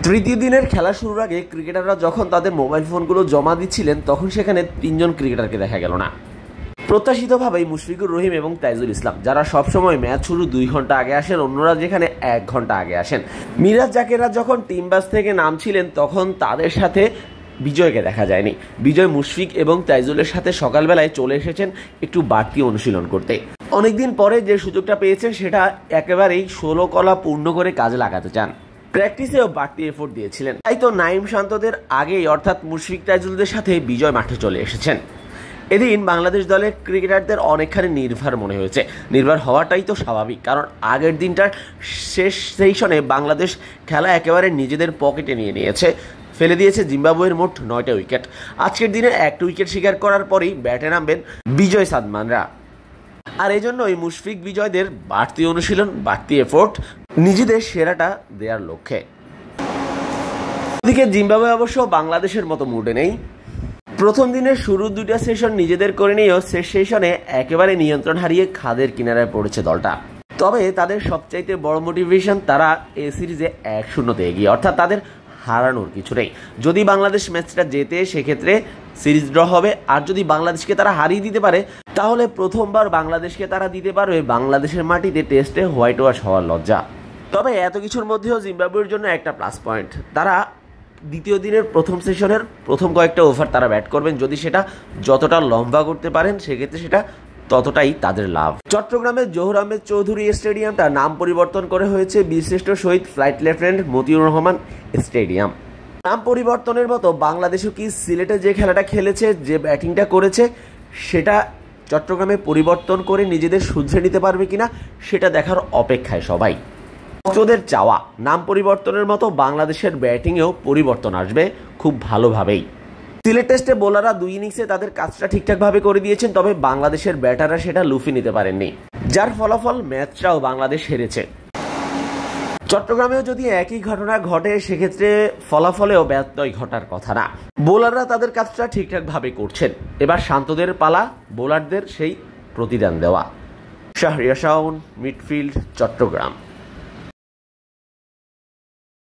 তৃতীয় দিনের খেলা শুরুর আগে ক্রিকেটাররা যখন তাদের মোবাইল ফোনগুলো জমা দিচ্ছিলেন তখন সেখানে 3 জন ক্রিকেটারকে দেখা গেল না। প্রত্যাশিতভাবেই মুশফিকুর রহিম এবং তাইজুল ইসলাম, যারা সবসময় ম্যাচ শুরু 2 ঘন্টা আগে আসেন, অন্যরা যেখানে 1 ঘন্টা আগে আসেন। মিরাজ জাকেররা যখন টিম বাস থেকে নামছিলেন তখন তাদের সাথে বিজয়কে দেখা যায়নি। বিজয় মুশফিক এবং তাইজুলের সাথে সকালবেলায় চলে এসেছেন একটু বাড়তি অনুশীলন করতে। অনেকদিন পরে যে সুযোগটা পেয়েছেন সেটা একেবারেই 16 কলা পূর্ণ করে কাজে লাগাতে চান। প্র্যাকটিসেও বাড়তি এফোর্ট দিয়েছিলেন। তাই তো নাইম শান্তদের আগেই অর্থাৎ মুশফিক তাইজুলদের সাথে বিজয় মাঠে চলে এসেছেন। এদিন বাংলাদেশ দলের ক্রিকেটারদের অনেকখানি নির্ভর মনে হয়েছে। নির্ভর হওয়াটাই তো স্বাভাবিক, কারণ আগের দিনটার শেষ সেশনে বাংলাদেশ খেলা একেবারে নিজেদের পকেটে নিয়ে নিয়েছে, ফেলে দিয়েছে জিম্বাবুয়ের মোট 9টা উইকেট। আজকের দিনে 1টা উইকেট শিকার করার পরেই ব্যাটে নামবেন বিজয় সাদমানরা। আর এই জন্যই মুশফিক বিজয়দের বাড়তি অনুশীলন, বাড়তি এফোর্ট, নিজেদের সেরাটা দেওয়ার লক্ষ্যে। এদিকে জিম্বাবুয়ে অবশ্য বাংলাদেশের মতো মুডে নেই। প্রথম দিনের শুরুর 2টা সেশন নিজেদের করে নিয়েও শেষ সেশনে একেবারে নিয়ন্ত্রণ হারিয়ে খাদের কিনারায় পড়েছে দলটা। তবে তাদের সবচাইতে বড় মোটিভেশন, তারা এই সিরিজে 1-0 এগিয়ে, অর্থাৎ তাদের হারানোর কিছু নেই। যদি বাংলাদেশ ম্যাচটা জেতে সেক্ষেত্রে সিরিজ ড্র হবে, আর যদি বাংলাদেশকে তারা হারিয়ে দিতে পারে তাহলে প্রথমবার বাংলাদেশকে তারা দিতে পারবে বাংলাদেশের মাটিতে টেস্টে হোয়াইট ওয়াশ হওয়ার লজ্জা। তবে এত কিছুর মধ্যেও জিম্বাবুয়ের জন্য একটা প্লাস পয়েন্ট, তারা দ্বিতীয় দিনের প্রথম সেশনের প্রথম কয়েকটা ওভার তারা ব্যাট করবেন। যদি সেটা যতটা লম্বা করতে পারেন সেক্ষেত্রে সেটা ততটাই তাদের লাভ। চট্টগ্রামের জহুর আহমেদ চৌধুরী স্টেডিয়ামটা নাম পরিবর্তন করে হয়েছে বীরশ্রেষ্ঠ শহীদ flight lieutenant Motiur Rahman stadium. নাম পরিবর্তনের মতো বাংলাদেশও কি সিলেটে যে খেলাটা খেলেছে, যে ব্যাটিংটা করেছে, সেটা চট্টগ্রামে পরিবর্তন করে নিজেদের শুধরে নিতে পারবে কিনা সেটা দেখার অপেক্ষায় সবাই। ভক্তদের চাওয়া নাম পরিবর্তনের মতো বাংলাদেশের ব্যাটিংয়েও পরিবর্তন আসবে খুব ভালোভাবেই। সিলেট টেস্টে বোলাররা 2 ইনিংসে তাদের কাজটা ঠিকঠাকভাবে করে দিয়েছেন, তবে বাংলাদেশের ব্যাটাররা সেটা লুফে নিতে পারেননি, যার ফলাফল ম্যাচটাও বাংলাদেশ হেরেছে। চট্টগ্রামেও যদি একই ঘটনা ঘটে সেক্ষেত্রে ফলাফলেও ব্যত্যয় ঘটার কথা না। বোলাররা তাদের কাজটা ঠিকঠাকভাবে করছেন, এবার শান্তদের পালা বোলারদের সেই প্রতিদান দেওয়া। শাহরিয়ার শাওন, মিডফিল্ড, চট্টগ্রাম।